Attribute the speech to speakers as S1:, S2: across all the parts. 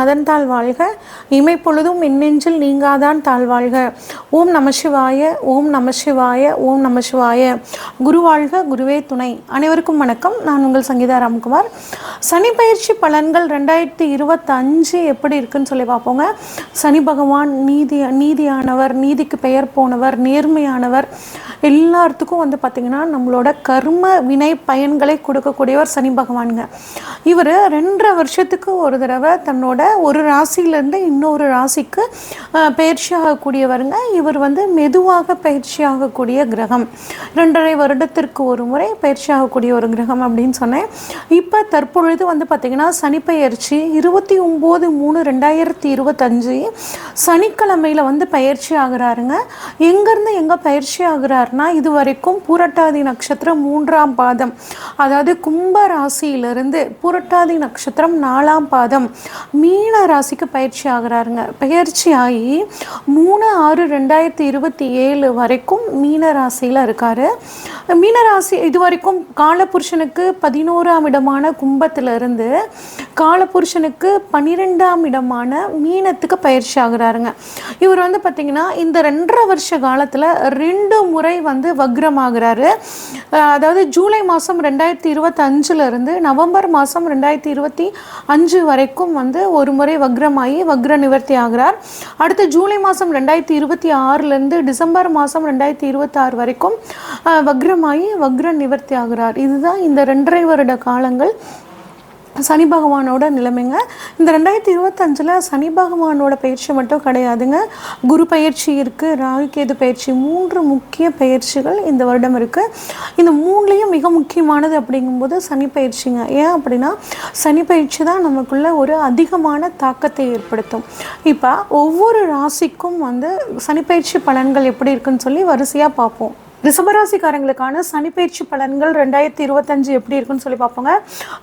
S1: நாதன் தாழ் வாழ்க, இமைப்பொழுதும் மின்னெஞ்சில் நீங்காதான் தாழ்வாழ்க. ஓம் நம சிவாய, ஓம் நம சிவாய, ஓம் நம சிவாய. குரு வாழ்க, குருவே துணை. அனைவருக்கும் வணக்கம். நான் உங்கள் சங்கீதா ராம்குமார். சனி பயிற்சி பலன்கள் 2025 எப்படி இருக்குன்னு சொல்லி பார்ப்போங்க. சனி பகவான் நீதியானவர், நீதிக்கு பெயர் போனவர், நேர்மையானவர். எல்லாத்துக்கும் பார்த்திங்கன்னா நம்மளோட கர்ம வினை பயன்களை கொடுக்கக்கூடியவர் சனி பகவானுங்க. இவர் 2.5 வருஷத்துக்கு ஒரு தடவை தன்னோட ஒரு ராசியிலேருந்து இன்னொரு ராசிக்கு பயிற்சி ஆகக்கூடியவருங்க. இவர் மெதுவாக பயிற்சி ஆகக்கூடிய கிரகம். 2.5 வருடத்திற்கு ஒரு முறை பயிற்சி ஆகக்கூடிய ஒரு கிரகம் அப்படின்னு சொன்னேன். இப்போ தற்பொழுது பார்த்திங்கன்னா சனி பயிற்சி 29/3/2025 சனிக்கிழமையில் பயிற்சி ஆகிறாருங்க. எங்கேருந்து எங்கே பயிற்சி ஆகிறாருன்னா, இது வரைக்கும் பூரட்டாதி நட்சத்திரம் 3ஆம் பாதம், அதாவது கும்ப ராசியிலிருந்து பூரட்டாதி நட்சத்திரம் 4ஆம் பாதம் மீன ராசிக்கு பயிற்சி ஆகிறாருங்க. பயிற்சி ஆகி 3/6/2027 வரைக்கும் மீன ராசியில் இருக்கார். மீனராசி இது வரைக்கும் காலபுருஷனுக்கு 11ஆம் இடமான கும்பத்திலிருந்து காலபுருஷனுக்கு 12ஆம் இடமான மீனத்துக்கு பயிற்சி ஆகிறாருங்க. இவர் பார்த்திங்கன்னா இந்த 2.5 வருஷ காலத்தில் 2 முறை வக்ரமாகிறாரு. அதாவது ஜூலை மாதம் 2025 நவம்பர் மாதம் 2025 வரைக்கும் ஒரு முறை வக்ரமாகி வக்ர நிவர்த்தி ஆகிறார். அடுத்து ஜூலை மாதம் 2026 டிசம்பர் மாதம் 2026 வரைக்கும் வக்ரமாகி வக்ர நிவர்த்தி ஆகிறார். இதுதான் இந்த 2.5 வருட காலங்கள் சனி பகவானோட நிலைமைங்க. இந்த 2025 சனி பகவானோட பயிற்சி மட்டும் கிடையாதுங்க. குரு பயிற்சி இருக்குது, ராகு கேது பயிற்சி, 3 முக்கிய பயிற்சிகள் இந்த வருடம் இருக்குது. இந்த 3லையும் மிக முக்கியமானது அப்படிங்கும்போது சனி பயிற்சிங்க. ஏன் அப்படின்னா சனி பயிற்சி தான் நமக்குள்ள ஒரு அதிகமான தாக்கத்தை ஏற்படுத்தும். இப்போ ஒவ்வொரு ராசிக்கும் சனி பயிற்சி பலன்கள் எப்படி இருக்குன்னு சொல்லி வரிசையாக பார்ப்போம். ரிஷபராசிக்காரங்களுக்கான சனிப்பயிற்சி பலன்கள் 2025 எப்படி இருக்குன்னு சொல்லி பார்ப்போங்க.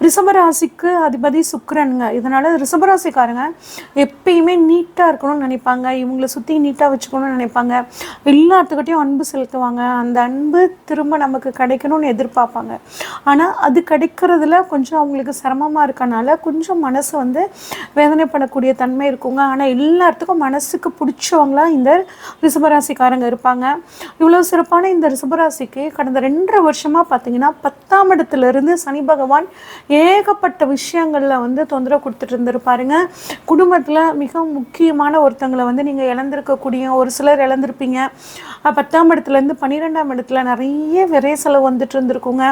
S1: ரிஷபராசிக்கு அதிபதி சுக்கிரனுங்க. இதனால் ரிஷபராசிக்காரங்க எப்பயுமே நீட்டாக இருக்கணும்னு நினைப்பாங்க. இவங்களை சுற்றி நீட்டாக வச்சுக்கணும்னு நினைப்பாங்க. எல்லாத்துக்கிட்டையும் அன்பு செலுத்துவாங்க. அந்த அன்பு திரும்ப நமக்கு கிடைக்கணும்னு எதிர்பார்ப்பாங்க. ஆனால் அது கிடைக்கிறதுல கொஞ்சம் அவங்களுக்கு சிரமமாக இருக்கனால கொஞ்சம் மனசு வேதனைப்படக்கூடிய தன்மை இருக்குங்க. ஆனால் எல்லாத்துக்கும் மனசுக்கு பிடிச்சவங்களாம் இந்த ரிஷபராசிக்காரங்க இருப்பாங்க. இவ்வளோ சிறப்பான இந்த ரிஷபராசிக்கு கடந்த 2.5 வருஷமாக பார்த்தீங்கன்னா 10ஆம் இடத்துலேருந்து சனி பகவான் ஏகப்பட்ட விஷயங்களில் தொந்தரவு கொடுத்துட்டு இருந்திருப்பாருங்க. குடும்பத்தில் மிக முக்கியமான ஒருத்தங்களை நீங்கள் இழந்திருக்கக்கூடிய ஒரு சிலர் இழந்திருப்பீங்க. 10ஆம் இடத்துலேருந்து 12ஆம் இடத்துல நிறைய விரை செலவு வந்துட்டு இருந்திருக்குங்க.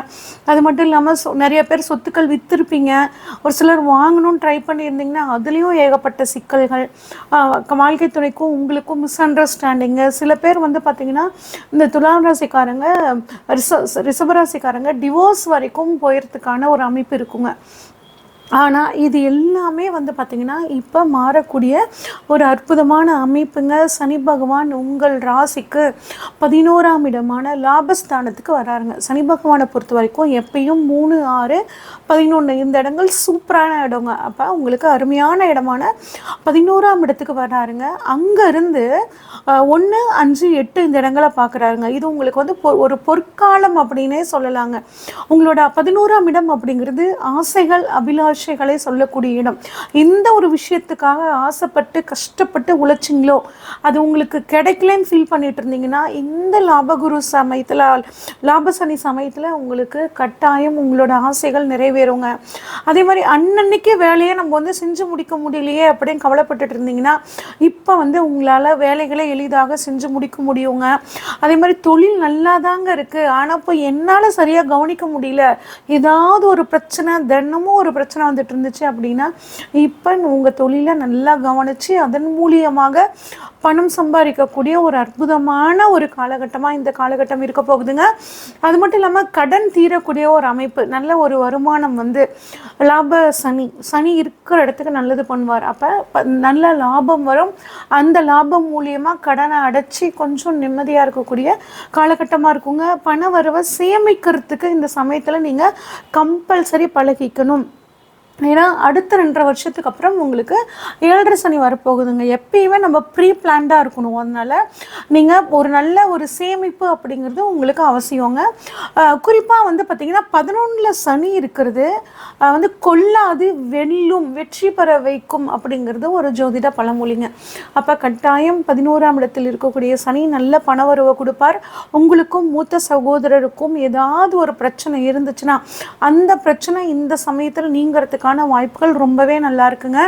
S1: அது மட்டும் இல்லாமல் நிறைய பேர் சொத்துக்கள் விற்றுருப்பீங்க. ஒரு சிலர் வாங்கணும்னு ட்ரை பண்ணியிருந்தீங்கன்னா அதுலேயும் ஏகப்பட்ட சிக்கல்கள். வாழ்க்கை துணைக்கும் உங்களுக்கும் மிஸ் அண்டர்ஸ்டாண்டிங்கு. சில பேர் பார்த்திங்கன்னா இந்த துலாம் ராசிக்காரங்க ரிஷபராசிக்காரங்க டிவோர்ஸ் வரைக்கும் போயிறதுக்கான ஒரு அமைப்பு இருக்குங்க. ஆனால் இது எல்லாமே பார்த்திங்கன்னா இப்போ மாறக்கூடிய ஒரு அற்புதமான அமைப்புங்க. சனி பகவான் உங்கள் ராசிக்கு 11ஆம் இடமான லாபஸ்தானத்துக்கு வராருங்க. சனி பகவானை பொறுத்த வரைக்கும் எப்பயும் 3, 6, 11 இந்த இடங்கள் சூப்பரான இடங்க. அப்போ உங்களுக்கு அருமையான இடமான 11ஆம் இடத்துக்கு வராருங்க. அங்கேருந்து 1, 5, 8 இந்த இடங்களை பார்க்குறாருங்க. இது உங்களுக்கு ஒரு பொற்காலம் அப்படின்னே சொல்லலாங்க. உங்களோட 11ஆம் இடம் அப்படிங்கிறது ஆசைகள், அபிலாஷைகளை சொல்லக்கூடிய இடம். எந்த ஒரு விஷயத்துக்காக ஆசைப்பட்டு கஷ்டப்பட்டு உழைச்சிங்களோ அது உங்களுக்கு கிடைக்கலன்னு ஃபீல் பண்ணிட்டு இருந்தீங்கன்னா இந்த லாபகுரு சமயத்தில், லாபசனி சமயத்தில் உங்களுக்கு கட்டாயம் உங்களோட ஆசைகள் நிறைவேறுங்க. அதே மாதிரி அன்னன்னைக்கு வேலையை நம்ம செஞ்சு முடிக்க முடியலையே அப்படின்னு கவலைப்பட்டுட்டு இருந்தீங்கன்னா இப்போ உங்களால் வேலைகளை எளிதாக செஞ்சு முடிக்க முடியுங்க. அதே மாதிரி தொழில் நல்லா தாங்க இருக்குது, ஆனால் இப்போ என்னால் சரியாக கவனிக்க முடியல, ஏதாவது ஒரு பிரச்சனை, தினமும் ஒரு பிரச்சனை வந்துட்டு இருந்துச்சு அப்படின்னா இப்போ உங்கள் தொழிலை நல்லா கவனித்து அதன் மூலியமாக பணம் சம்பாதிக்கக்கூடிய ஒரு அற்புதமான ஒரு காலகட்டமாக இந்த காலகட்டம் இருக்க போகுதுங்க. அது மட்டும் இல்லாமல் கடன் தீரக்கூடிய ஒரு அமைப்பு, நல்ல ஒரு வருமானம் லாப சனி இருக்கிற இடத்துக்கு நல்லது பண்ணுவார். அப்போ நல்ல லாபம் வரும். அந்த லாபம் மூலியமாக கடனை அடைச்சி கொஞ்சம் நிம்மதியாக இருக்கக்கூடிய காலகட்டமாக இருக்குங்க. பண வரவை சேமிக்கிறதுக்கு இந்த சமயத்தில் நீங்கள் கம்பல்சரி பழகிக்கணும். ஏன்னா அடுத்த 2.5 வருஷத்துக்கு அப்புறம் உங்களுக்கு 7.5 சனி வரப்போகுதுங்க. எப்பயுமே நம்ம ப்ரீ பிளான்டாக இருக்கணும். அதனால் நீங்கள் ஒரு நல்ல ஒரு சேமிப்பு அப்படிங்கிறது உங்களுக்கு அவசியங்க. குறிப்பாக வந்து பார்த்திங்கன்னா 11ல் சனி இருக்கிறது வந்து கொல்லாது வெல்லும், வெற்றி பெற வைக்கும் அப்படிங்கிறது ஒரு ஜோதிட பழமொழிங்க. அப்போ கட்டாயம் 11ஆம் இடத்தில் இருக்கக்கூடிய சனி நல்ல பணவரவை கொடுப்பார். உங்களுக்கும் மூத்த சகோதரருக்கும் ஏதாவது ஒரு பிரச்சனை இருந்துச்சுன்னா அந்த பிரச்சனை இந்த சமயத்தில் நீங்கிறதுக்கான வாய்ப்புகள் ரொம்பவே நல்லா இருக்குங்க.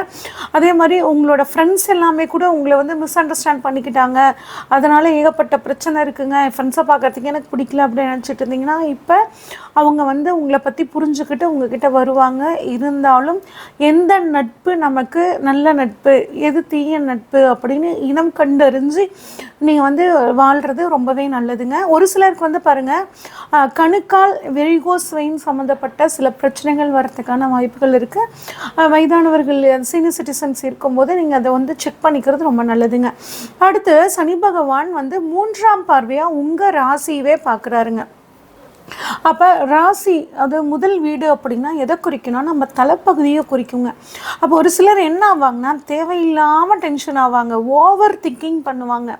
S1: அதே மாதிரி உங்களோட ஃப்ரெண்ட்ஸ் எல்லாமே கூட உங்களை வந்து மிஸ் அண்டர்ஸ்டாண்ட் பண்ணிக்கிட்டாங்க, அதனால் ஏகப்பட்ட பிரச்சனை இருக்குங்க, ஃப்ரெண்ட்ஸை பார்க்குறதுக்கு எனக்கு பிடிக்கல அப்படின்னு நினச்சிட்டு இருந்தீங்கன்னா இப்போ அவங்க வந்து உங்களை பற்றி புரிஞ்சுக்கிட்டு உங்ககிட்ட வருவாங்க. இருந்தாலும் எந்த நட்பு நமக்கு நல்ல நட்பு, எது தீய நட்பு அப்படின்னு இனம் கண்டறிஞ்சு நீங்கள் வந்து வாழ்கிறது ரொம்பவே நல்லதுங்க. ஒரு சிலருக்கு வந்து பாருங்கள், கணுக்கால் வெரிகோஸ் வெயின் சம்மந்தப்பட்ட சில பிரச்சனைகள் வரத்துக்கான வாய்ப்புகள் இருக்குது. வயதானவர்கள் சீனியர் சிட்டிசன்ஸ் இருக்கும்போது நீங்கள் அதை வந்து செக் பண்ணிக்கிறது ரொம்ப நல்லதுங்க. அடுத்து சனி பகவான் வந்து 3ஆம் பார்வையாக உங்கள் ராசியவே பார்க்குறாருங்க. அப்போ ராசி அது முதல் வீடு அப்படின்னா எதை குறிக்கணும், நம்ம தலைப்பகுதியை குறிக்குங்க. அப்போ ஒரு சிலர் என்ன ஆவாங்கன்னா தேவையில்லாமல் டென்ஷன் ஆவாங்க, ஓவர் திங்கிங் பண்ணுவாங்க.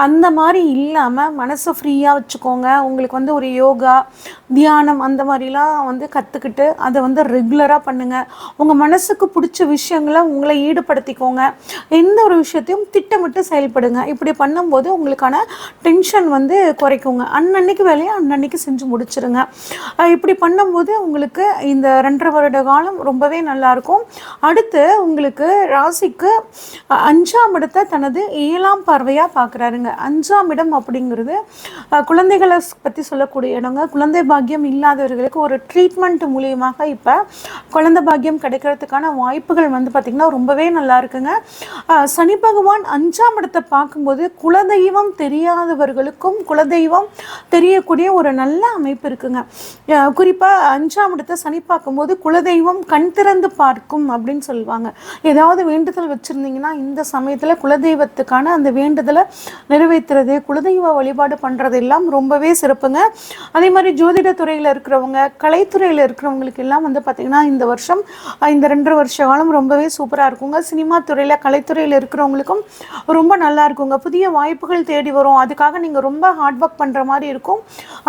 S1: அந்த மாதிரி இல்லாமல் மனசை ஃப்ரீயாக வச்சுக்கோங்க. உங்களுக்கு வந்து ஒரு யோகா தியானம் அந்த மாதிரிலாம் வந்து கற்றுக்கிட்டு அதை வந்து ரெகுலராக பண்ணுங்கள். உங்கள் மனசுக்கு பிடிச்ச விஷயங்களை உங்களை ஈடுபடுத்திக்கோங்க. எந்த ஒரு விஷயத்தையும் திட்டமிட்டு செயல்படுங்க. இப்படி பண்ணும்போது உங்களுக்கான டென்ஷன் வந்து குறைக்குங்க. அன்னன்னைக்கு வேலையை அன்னன்னைக்கு செஞ்சு முடிச்சிருங்க. இப்படி பண்ணும்போது உங்களுக்கு இந்த 2.5 வருட காலம் ரொம்பவே நல்லாயிருக்கும். அடுத்து உங்களுக்கு ராசிக்கு 5ஆம் இடத்தை தனது 7ஆம் பார்வையாக பார்க்குறாருங்க. 5ஆம் இடம் அப்படிங்கிறது குழந்தைகளை பற்றி சொல்லக்கூடிய இடங்க. குழந்தை பாக்கியம் இல்லாதவர்களுக்கு ஒரு ட்ரீட்மெண்ட் மூலியமாக இப்போ குழந்தை பாக்கியம் கிடைக்கிறதுக்கான வாய்ப்புகள் வந்து பார்த்திங்கன்னா ரொம்பவே நல்லா இருக்குங்க. சனி பகவான் 5ஆம் இடத்தை பார்க்கும்போது குலதெய்வம் தெரியாதவர்களுக்கும் குலதெய்வம் தெரியக்கூடிய ஒரு நல்ல அமைப்பு இருக்குங்க. குறிப்பாக 5ஆம் இடத்தை சனி பார்க்கும்போது குலதெய்வம் கண் திறந்து பார்க்கும் அப்படின்னு சொல்லுவாங்க. ஏதாவது வேண்டுதல் வச்சுருந்தீங்கன்னா இந்த சமயத்தில் குலதெய்வத்துக்கான அந்த வேண்டுதலை நிறைவேற்றுறது, குலதெய்வ வழிபாடு பண்ணுறது எல்லாம் ரொம்பவே சிறப்புங்க. அதே மாதிரி ஜோதிட துறையில் இருக்கிறவங்க, கலைத்துறையில் இருக்கிறவங்களுக்கு எல்லாம் வந்து பார்த்திங்கன்னா இந்த வருஷம் இந்த 2.5 வருஷ காலம் ரொம்பவே சூப்பராக இருக்குங்க. சினிமா துறையில் கலைத்துறையில் இருக்கிறவங்களுக்கும் ரொம்ப நல்லா இருக்குங்க. புதிய வாய்ப்புகள் தேடி வரும். அதுக்காக நீங்கள் ரொம்ப ஹார்ட் ஒர்க் பண்ணுற மாதிரி இருக்கும்.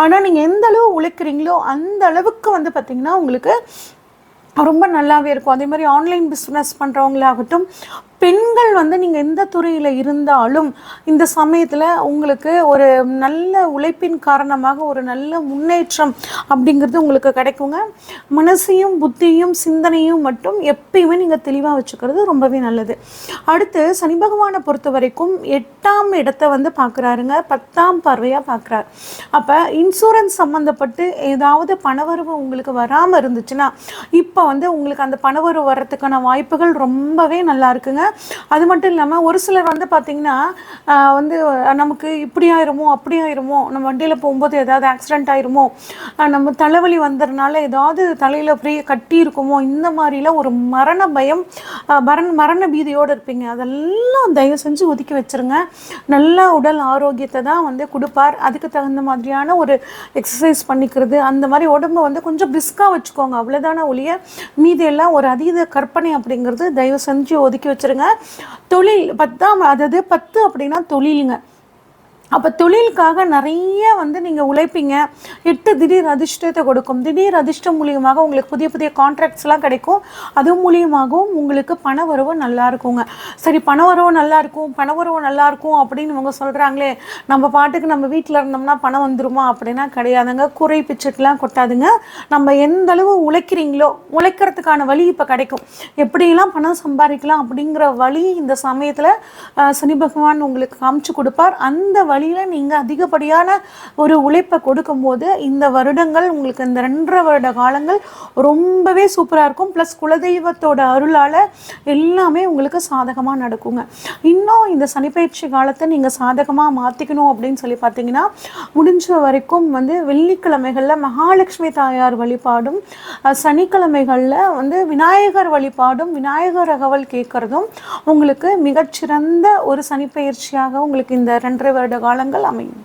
S1: ஆனால் நீங்கள் எந்த அளவு உழைக்கிறீங்களோ அந்த அளவுக்கு வந்து பார்த்திங்கன்னா உங்களுக்கு ரொம்ப நல்லாவே இருக்கும். அதே மாதிரி ஆன்லைன் பிஸ்னஸ் பண்ணுறவங்களாகட்டும், பெண்கள் வந்து நீங்கள் எந்த துறையில் இருந்தாலும் இந்த சமயத்தில் உங்களுக்கு ஒரு நல்ல உழைப்பின் காரணமாக ஒரு நல்ல முன்னேற்றம் அப்படிங்கிறது உங்களுக்கு கிடைக்குங்க. மனசையும் புத்தியும் சிந்தனையும் மட்டும் எப்பயுமே நீங்கள் தெளிவாக வச்சுக்கிறது ரொம்பவே நல்லது. அடுத்து சனி பகவானை பொறுத்த வரைக்கும் 8ஆம் இடத்தை வந்து பார்க்குறாருங்க. 10ஆம் பார்வையாக பார்க்குறாரு. அப்போ இன்சூரன்ஸ் சம்மந்தப்பட்டு ஏதாவது பணவரவு உங்களுக்கு வராமல் இருந்துச்சுன்னா இப்போ வந்து உங்களுக்கு அந்த பணவரவு வர்றதுக்கான வாய்ப்புகள் ரொம்பவே நல்லா இருக்குங்க. அது மட்டும் இல்லாமல் ஒரு சிலர் வந்து பார்த்திங்கன்னா வந்து நமக்கு இப்படி ஆயிருமோ அப்படி ஆயிருமோ, நம்ம வண்டியில் போகும்போது ஏதாவது ஆக்சிடெண்ட் ஆயிருமோ, நம்ம தலைவலி வந்ததுனால ஏதாவது தலையில் அப்படியே கட்டி இருக்குமோ, இந்த மாதிரிலாம் ஒரு மரண பயம் மரண பீதியோடு இருப்பீங்க. அதெல்லாம் தயவு செஞ்சு ஒதுக்கி வச்சுருங்க. நல்ல உடல் ஆரோக்கியத்தை தான் வந்து கொடுப்பார். அதுக்கு தகுந்த மாதிரியான ஒரு எக்ஸசைஸ் பண்ணிக்கிறது, அந்த மாதிரி உடம்பை வந்து கொஞ்சம் பிரிஸ்காக வச்சுக்கோங்க. அவ்வளோதான ஒழிய மீதியெல்லாம் ஒரு அதீத கற்பனை அப்படிங்கிறது தயவு செஞ்சு ஒதுக்கி வச்சுருங்க. தொழில் 10ஆம், அதாவது 10 அப்படின்னா தொழிலுங்க. அப்போ தொழிலுக்காக நிறைய வந்து நீங்கள் உழைப்பீங்க. 8 திடீர் அதிர்ஷ்டத்தை கொடுக்கும். திடீர் அதிர்ஷ்டம் மூலியமாக உங்களுக்கு புதிய புதிய கான்ட்ராக்ட்ஸ்லாம் கிடைக்கும். அது மூலியமாகவும் உங்களுக்கு பணவரவு நல்லா இருக்குங்க. சரி, பணவரவு நல்லா இருக்கும் அப்படின்னு இவங்க சொல்கிறாங்களே, நம்ம பாட்டுக்கு நம்ம வீட்டில் இருந்தோம்னா பணம் வந்துருமா அப்படின்னா கிடையாதுங்க. குறை பிச்சுட்டுலாம் கொட்டாதுங்க. நம்ம எந்த அளவு உழைக்கிறீங்களோ உழைக்கிறதுக்கான வழி இப்போ கிடைக்கும். எப்படியெல்லாம் பணம் சம்பாதிக்கலாம் அப்படிங்கிற வழி இந்த சமயத்தில் சனி பகவான் உங்களுக்கு காமிச்சு கொடுப்பார். அந்த வழியில் நீங்கள் அதிகப்படியான ஒரு உழைப்பை கொடுக்கும்போது இந்த வருடங்கள் உங்களுக்கு இந்த 2.5 வருட காலங்கள் ரொம்பவே சூப்பராக இருக்கும். ப்ளஸ் குலதெய்வத்தோட அருளால் எல்லாமே உங்களுக்கு சாதகமாக நடக்குங்க. இன்னும் இந்த சனிப்பயிற்சி காலத்தை நீங்கள் சாதகமாக மாற்றிக்கணும் அப்படின்னு சொல்லி பார்த்தீங்கன்னா, முடிஞ்ச வரைக்கும் வந்து வெள்ளிக்கிழமைகளில் மகாலட்சுமி தாயார் வழிபாடும், சனிக்கிழமைகளில் வந்து விநாயகர் வழிபாடும், விநாயகர் அகவல் கேட்குறதும் உங்களுக்கு மிகச்சிறந்த ஒரு சனிப்பயிற்சியாக உங்களுக்கு இந்த 2.5 வருட காலங்கள் அமையும்.